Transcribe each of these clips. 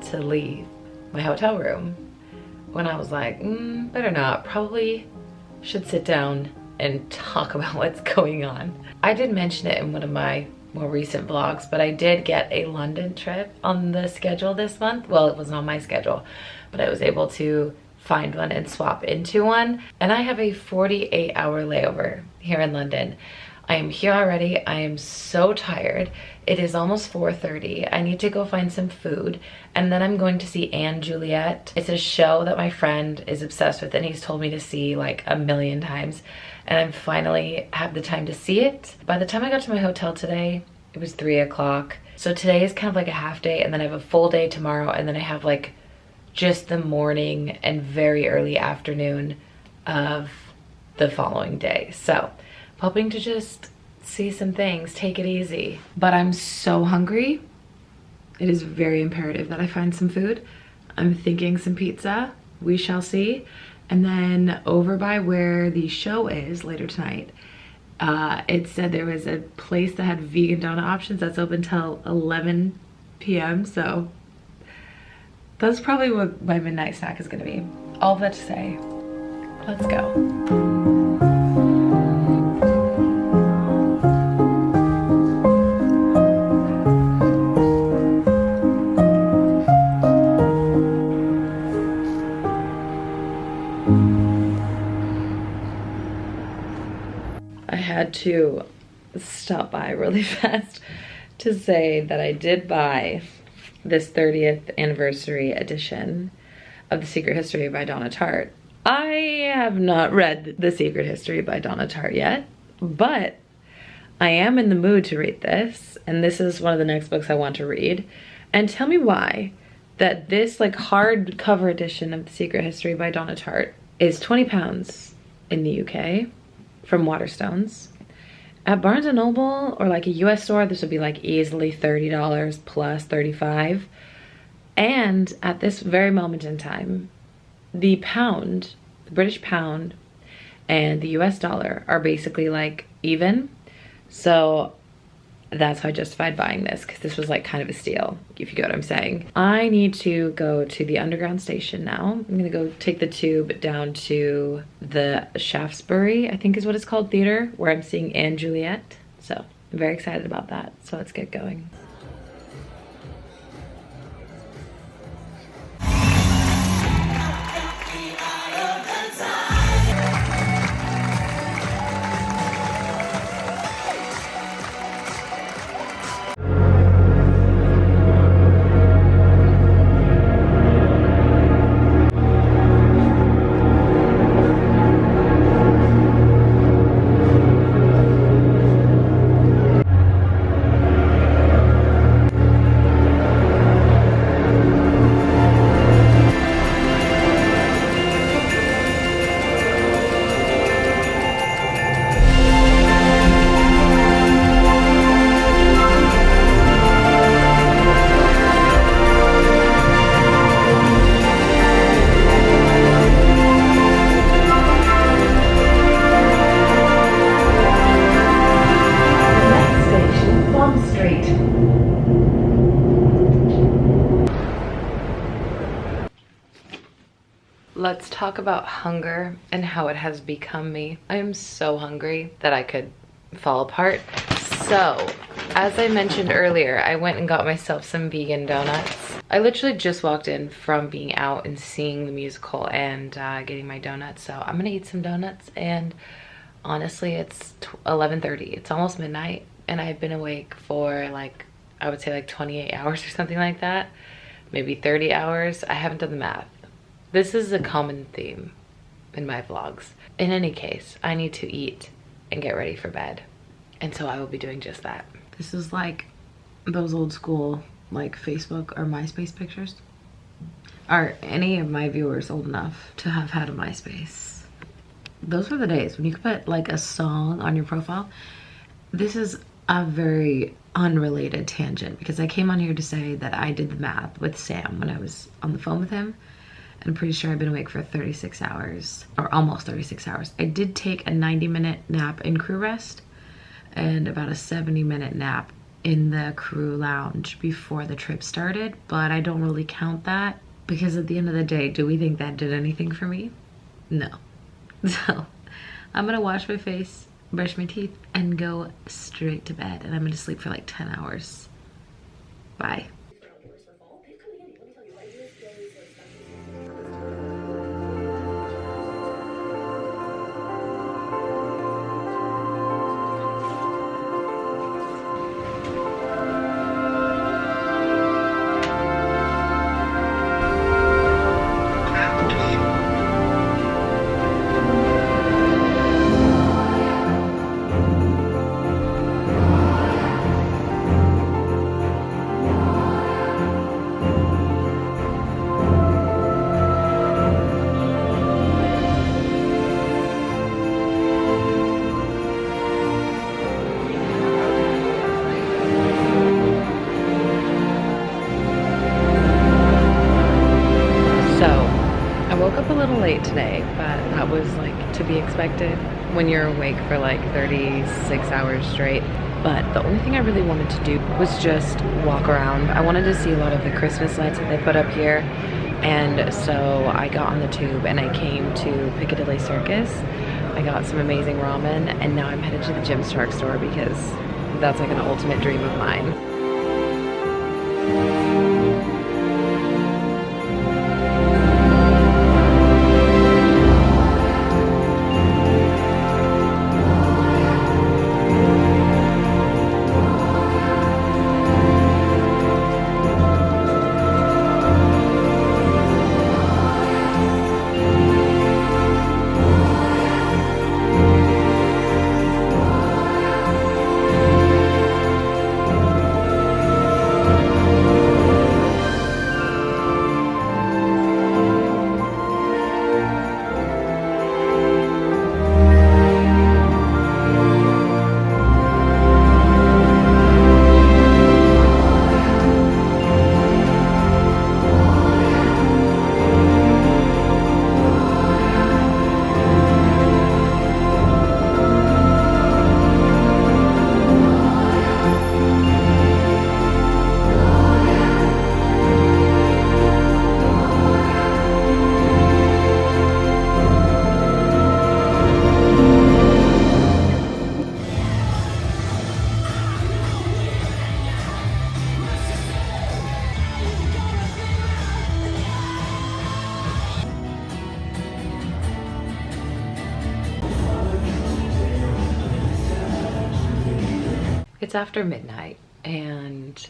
to leave my hotel room when I was like, better not. Probably should sit down and talk about what's going on. I did mention it in one of my more recent vlogs, but I did get a London trip on the schedule this month. Well, it wasn't on my schedule, but I was able to find one and swap into one. And I have a 48-hour layover here in London. I am here already. I am so tired. It is almost 4:30. I need to go find some food, and then I'm going to see Anne Juliet. It's a show that my friend is obsessed with and he's told me to see like a million times, and I finally have the time to see it. By the time I got to my hotel today, it was 3 o'clock. So today is kind of like a half day, and then I have a full day tomorrow, and then I have like just the morning and very early afternoon of the following day. So hoping to just see some things, take it easy. But I'm so hungry. It is very imperative that I find some food. I'm thinking some pizza, we shall see. And then over by where the show is later tonight, it said there was a place that had vegan donut options that's open till 11 p.m. So that's probably what my midnight snack is gonna be. All that to say, let's go. To stop by really fast to say that I did buy this 30th anniversary edition of The Secret History by Donna Tartt. I have not read The Secret History by Donna Tartt yet, but I am in the mood to read this, and this is one of the next books I want to read. And tell me why that this like hardcover edition of The Secret History by Donna Tartt is £20 in the UK from Waterstones. At Barnes & Noble or like a US store, this would be like easily $30 plus 35. And at this very moment in time, the pound, the British pound and the US dollar are basically like even. So that's how I justified buying this, because this was like kind of a steal, if you get what I'm saying. I need to go to the underground station now. I'm gonna go take the tube down to the Shaftesbury, I think is what it's called, theater, where I'm seeing Anne Juliet. So I'm very excited about that. So let's get going. Let's talk about hunger and how it has become me. I am so hungry that I could fall apart. So, as I mentioned earlier, I went and got myself some vegan donuts. I literally just walked in from being out and seeing the musical and getting my donuts. So I'm gonna eat some donuts, and honestly, it's 11:30. It's almost midnight, and I've been awake for like, I would say like 28 hours or something like that. Maybe 30 hours. I haven't done the math. This is a common theme in my vlogs. In any case, I need to eat and get ready for bed. And so I will be doing just that. This is like those old school like Facebook or MySpace pictures. Are any of my viewers old enough to have had a MySpace? Those were the days when you could put like a song on your profile. This is a very unrelated tangent because I came on here to say that I did the math with Sam when I was on the phone with him. I'm pretty sure I've been awake for 36 hours, or almost 36 hours. I did take a 90-minute nap in crew rest and about a 70-minute nap in the crew lounge before the trip started, but I don't really count that because at the end of the day, do we think that did anything for me? No. So I'm gonna wash my face, brush my teeth, and go straight to bed. And I'm gonna sleep for like 10 hours. Bye. Today, but that was like to be expected when you're awake for like 36 hours straight. But the only thing I really wanted to do was just walk around. I wanted to see a lot of the Christmas lights that they put up here, and so I got on the tube and I came to Piccadilly Circus. I got some amazing ramen, and now I'm headed to the Gymshark store because that's like an ultimate dream of mine. It's after midnight and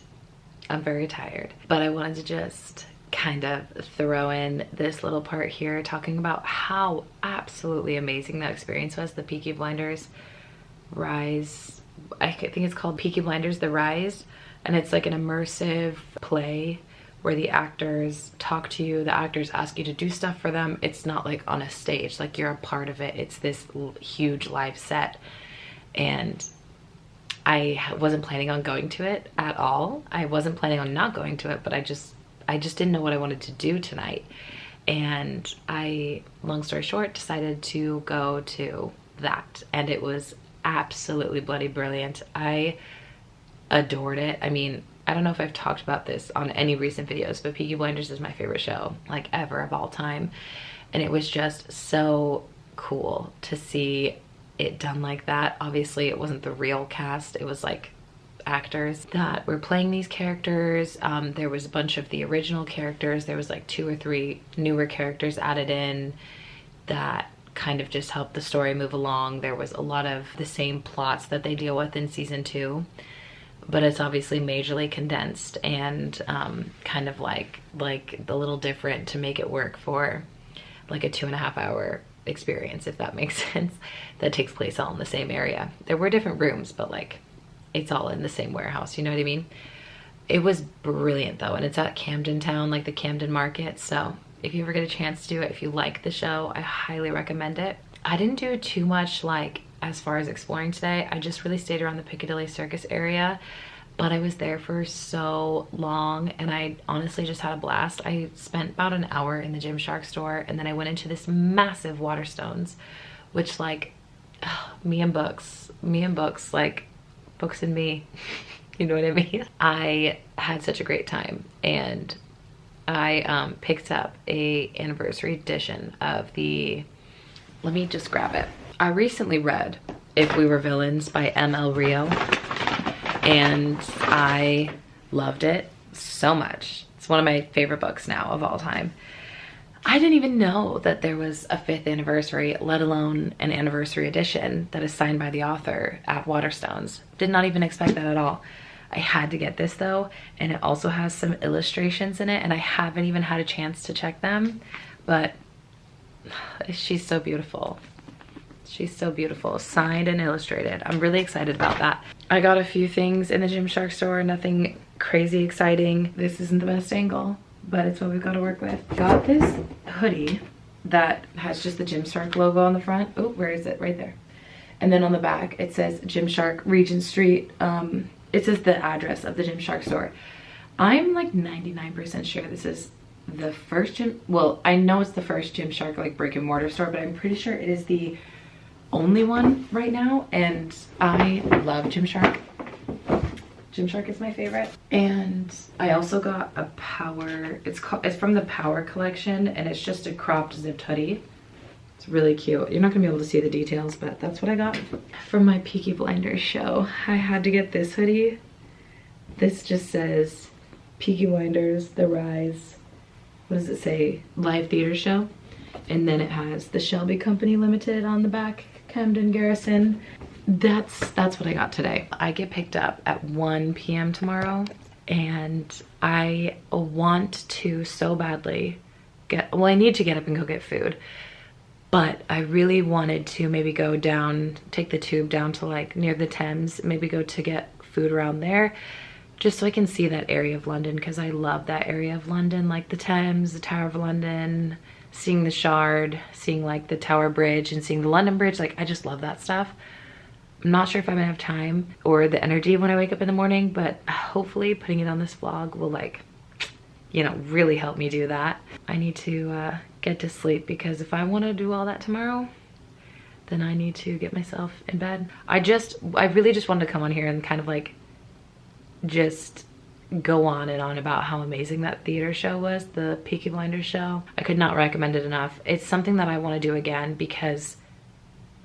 I'm very tired, but I wanted to just kind of throw in this little part here talking about how absolutely amazing that experience was. The Peaky Blinders Rise, I think it's called Peaky Blinders The Rise, and it's like an immersive play where the actors talk to you, the actors ask you to do stuff for them. It's not like on a stage, like you're a part of it. It's this huge live set, and I wasn't planning on going to it at all. I wasn't planning on not going to it, but I just didn't know what I wanted to do tonight. And I, long story short, decided to go to that. And it was absolutely bloody brilliant. I adored it. I mean, I don't know if I've talked about this on any recent videos, but Peaky Blinders is my favorite show, like ever, of all time. And it was just so cool to see it done like that. Obviously it wasn't the real cast, it was like actors that were playing these characters. There was a bunch of the original characters. There was like 2 or 3 newer characters added in that kind of just helped the story move along. There was a lot of the same plots that they deal with in season 2, but it's obviously majorly condensed and kind of like a little different to make it work for like a 2.5 hour experience, if that makes sense, that takes place all in the same area. There were different rooms, but like it's all in the same warehouse, you know what I mean? It was brilliant though, and it's at Camden Town, like the Camden Market. So if you ever get a chance to do it, if you like the show, I highly recommend it. I didn't do too much like as far as exploring today. I just really stayed around the Piccadilly Circus area, but I was there for so long and I honestly just had a blast. I spent about an hour in the Gymshark store, and then I went into this massive Waterstones, which like me and books, like books and me. You know what I mean? I had such a great time, and I picked up a anniversary edition of the, let me just grab it. I recently read If We Were Villains by M.L. Rio, and I loved it so much. It's one of my favorite books now of all time. I didn't even know that there was a 5th anniversary, let alone an anniversary edition that is signed by the author at Waterstones. Did not even expect that at all. I had to get this though, and it also has some illustrations in it, and I haven't even had a chance to check them, but she's so beautiful. She's so beautiful, signed and illustrated. I'm really excited about that. I got a few things in the Gymshark store, nothing crazy exciting. This isn't the best angle, but it's what we've got to work with. Got this hoodie that has just the Gymshark logo on the front. Oh, where is it? Right there. And then on the back, it says Gymshark, Regent Street. It says the address of the Gymshark store. I'm like 99% sure this is the first well, I know it's the first Gymshark like brick and mortar store, but I'm pretty sure it is the only one right now, and I love Gymshark. Gymshark is my favorite. And I also got a Power, it's from the Power collection, and it's just a cropped zipped hoodie. It's really cute. You're not gonna be able to see the details, but that's what I got. From my Peaky Blinders show, I had to get this hoodie. This just says Peaky Blinders, The Rise, what does it say? Live theater show. And then it has the Shelby Company Limited on the back, Camden Garrison. That's what I got today. I get picked up at 1 p.m. tomorrow, and I want to so badly well, I need to get up and go get food. But I really wanted to maybe go down, take the tube down to like near the Thames, maybe go to get food around there, just so I can see that area of London, because I love that area of London, like the Thames, the Tower of London, seeing the Shard, seeing like the Tower Bridge and seeing the London Bridge. Like, I just love that stuff. I'm not sure if I'm gonna have time or the energy when I wake up in the morning, but hopefully putting it on this vlog will, like, you know, really help me do that. I need to get to sleep, because if I want to do all that tomorrow, then I need to get myself in bed. I really just wanted to come on here and kind of like just go on and on about how amazing that theater show was, the Peaky Blinders show. I could not recommend it enough. It's something that I want to do again, because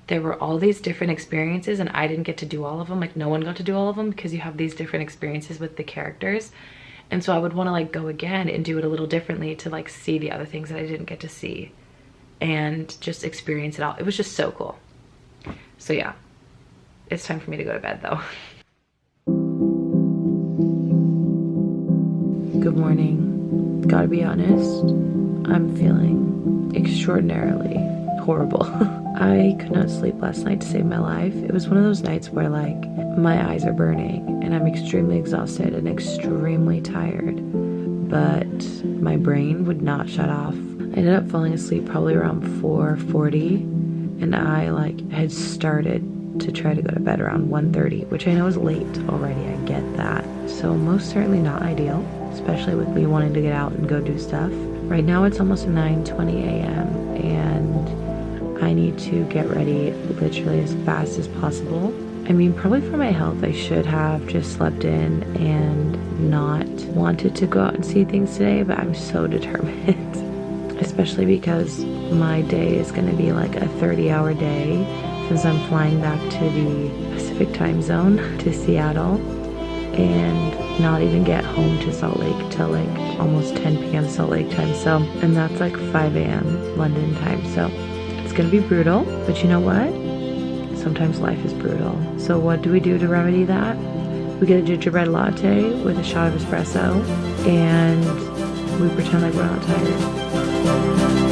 there were all these different experiences and I didn't get to do all of them. Like, no one got to do all of them, because you have these different experiences with the characters. And so I would want to like go again and do it a little differently to like see the other things that I didn't get to see and just experience it all. It was just so cool. So yeah, it's time for me to go to bed though. Good morning. Gotta be honest, I'm feeling extraordinarily horrible. I could not sleep last night to save my life. It was one of those nights where like my eyes are burning and I'm extremely exhausted and extremely tired, but my brain would not shut off. I ended up falling asleep probably around 4:40, and I like had started to try to go to bed around 1:30, which I know is late already, I get that. So most certainly not ideal, especially with me wanting to get out and go do stuff. Right now it's almost 9:20 a.m. and I need to get ready literally as fast as possible. I mean, probably for my health, I should have just slept in and not wanted to go out and see things today, but I'm so determined. Especially because my day is going to be like a 30-hour day, since I'm flying back to the Pacific time zone to Seattle, and not even get home to Salt Lake till like almost 10 p.m. Salt Lake time. So, and that's like 5 a.m. London time. So it's gonna be brutal, but you know what? Sometimes life is brutal. So what do we do to remedy that? We get a gingerbread latte with a shot of espresso, and we pretend like we're not tired.